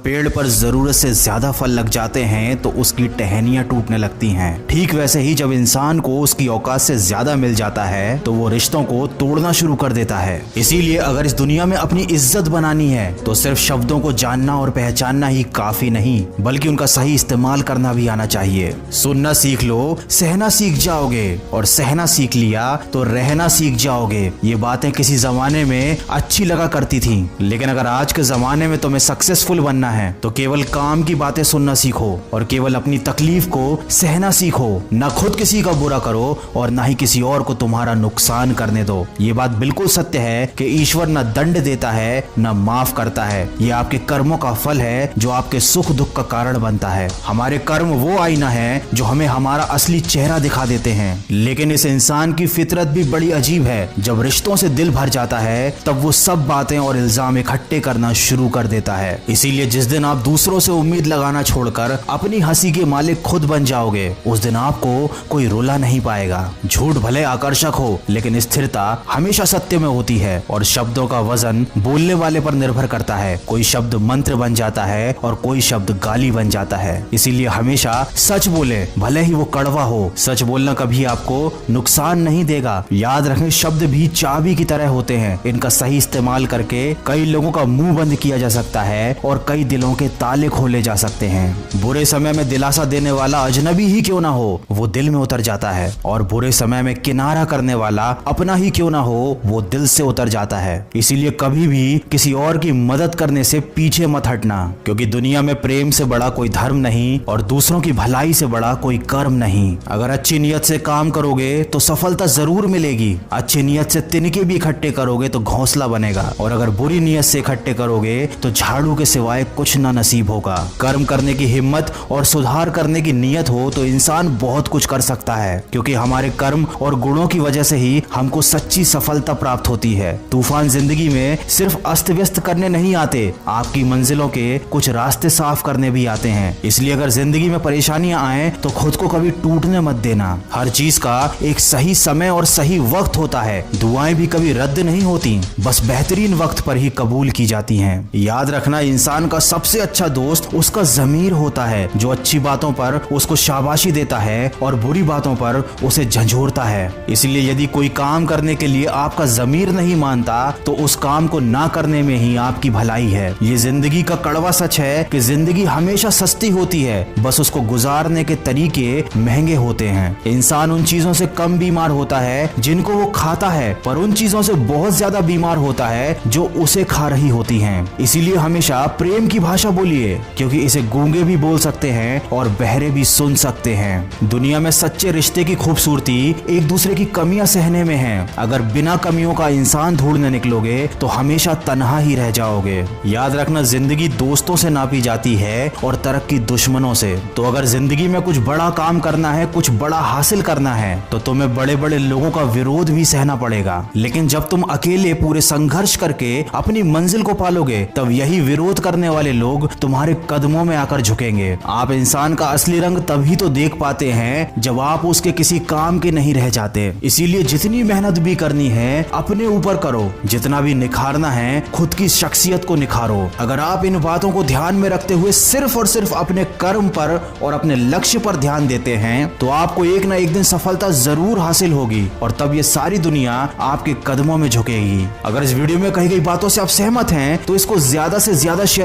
पेड़ पर जरूरत से ज्यादा फल लग जाते हैं तो उसकी टहनियां टूटने लगती हैं। ठीक वैसे ही जब इंसान को उसकी औकात से ज्यादा मिल जाता है तो वो रिश्तों को तोड़ना शुरू कर देता है। इसीलिए अगर इस दुनिया में अपनी इज्जत बनानी है तो सिर्फ शब्दों को जानना और पहचानना ही काफी नहीं, बल्कि उनका सही इस्तेमाल करना भी आना चाहिए। सुनना सीख लो, सहना सीख जाओगे, और सहना सीख लिया तो रहना सीख जाओगे। ये बातें किसी जमाने में अच्छी लगा करती थी, लेकिन अगर आज के जमाने में तुम्हें सक्सेसफुल बनना है तो केवल काम की बातें सुनना सीखो और केवल अपनी तकलीफ को सहना सीखो। ना खुद किसी का बुरा करो और ना ही किसी और को तुम्हारा नुकसान करने दो। ये बात बिल्कुल सत्य है कि ईश्वर न दंड देता है न माफ करता है। ये आपके कर्मों का फल है जो आपके सुख दुख का कारण बनता है। हमारे कर्म वो आईना है जो हमें हमारा असली चेहरा दिखा देते हैं। लेकिन इस इंसान की फितरत भी बड़ी अजीब है। जब रिश्तों से दिल भर जाता है तब वो सब बातें और इल्जाम इकट्ठे करना शुरू कर देता है। इसीलिए जिस दिन आप दूसरों से उम्मीद लगाना छोड़कर अपनी हंसी के मालिक खुद बन जाओगे, उस दिन आपको कोई रुला नहीं पाएगा। झूठ भले आकर्षक हो, लेकिन स्थिरता हमेशा सत्य में होती है और शब्दों का वजन बोलने वाले पर निर्भर करता है। कोई शब्द मंत्र बन जाता है और कोई शब्द गाली बन जाता है। इसीलिए हमेशा सच बोले, भले ही वो कड़वा हो। सच बोलना कभी आपको नुकसान नहीं देगा। याद रखें, शब्द भी चाबी की तरह होते हैं। इनका सही इस्तेमाल करके कई लोगों का मुंह बंद किया जा सकता है और कई दिलों के ताले खोले जा सकते हैं। बुरे समय में दिलासा देने वाला अजनबी ही क्यों ना हो, वो दिल में उतर जाता है, और बुरे समय में किनारा करने वाला अपना ही क्यों ना हो, वो दिल से उतर जाता है। इसीलिए कभी भी किसी और की मदद करने से पीछे मत हटना, क्योंकि दुनिया में प्रेम से बड़ा कोई धर्म नहीं और दूसरों की भलाई से बड़ा कोई कर्म नहीं। अगर अच्छी नियत से काम करोगे तो सफलता जरूर मिलेगी। अच्छी नियत से तिनके भी इकट्ठे करोगे तो घोंसला बनेगा, और अगर बुरी नियत से इकट्ठे करोगे तो झाड़ू के सिवाय कुछ ना नसीब होगा। कर्म करने की हिम्मत और सुधार करने की नियत हो तो इंसान बहुत कुछ कर सकता है, क्योंकि हमारे कर्म और गुणों की वजह से ही हमको सच्ची सफलता प्राप्त होती है। तूफान जिंदगी में सिर्फ अस्त व्यस्त करने नहीं आते, आपकी मंजिलों के कुछ रास्ते साफ करने भी आते हैं। इसलिए अगर जिंदगी में परेशानियां आए तो खुद को कभी टूटने मत देना। हर चीज का एक सही समय और सही वक्त होता है। दुआएं भी कभी रद्द नहीं होती, बस बेहतरीन वक्त पर ही कबूल की जाती हैं। याद रखना, इंसान का सबसे अच्छा दोस्त उसका ज़मीर होता है, जो अच्छी बातों पर उसको शाबाशी देता है और बुरी बातों पर उसे झंझोरता है। इसलिए यदि कोई काम करने के लिए आपका ज़मीर नहीं मानता तो उस काम को ना करने में ही आपकी भलाई है। ये जिंदगी का कड़वा सच है कि जिंदगी हमेशा सस्ती होती है, बस उसको गुजारने के तरीके महंगे होते हैं। इंसान उन चीजों से कम बीमार होता है जिनको वो खाता है, पर उन चीजों से बहुत ज्यादा बीमार होता है जो उसे खा रही होती हैं। इसीलिए हमेशा प्रेम की भाषा बोलिए, क्योंकि इसे गूंगे भी बोल सकते हैं और बहरे भी सुन सकते हैं। दुनिया में सच्चे रिश्ते की खूबसूरती एक दूसरे की कमियां सहने में है। अगर बिना कमियों का इंसान ढूंढने निकलोगे तो हमेशा तन्हा ही रह जाओगे। याद रखना, जिंदगी दोस्तों से नापी जाती है और तरक्की दुश्मनों से। तो अगर जिंदगी में कुछ बड़ा काम करना है, कुछ बड़ा हासिल करना है, तो तुम्हें बड़े बड़े लोगों का विरोध भी सहना पड़ेगा। लेकिन जब तुम अकेले पूरे संघर्ष करके अपनी मंजिल को पालोगे, तब यही विरोध करने वाले लोग तुम्हारे कदमों में आकर झुकेंगे। आप इंसान का असली रंग तभी तो देख पाते हैं जब आप उसके किसी काम के नहीं रह जाते। इसीलिए जितनी मेहनत भी करनी है अपने ऊपर करो, जितना भी निखारना है खुद की शख्सियत को निखारो। अगर आप इन बातों को ध्यान में रखते हुए सिर्फ और सिर्फ अपने कर्म पर और अपने लक्ष्य पर ध्यान देते हैं तो आपको एक ना एक दिन सफलता जरूर हासिल होगी, और तब ये सारी दुनिया आपके कदमों में झुकेगी। अगर इस वीडियो में कही गई बातों से आप सहमत हैं तो इसको ज्यादा से ज्यादा शेयर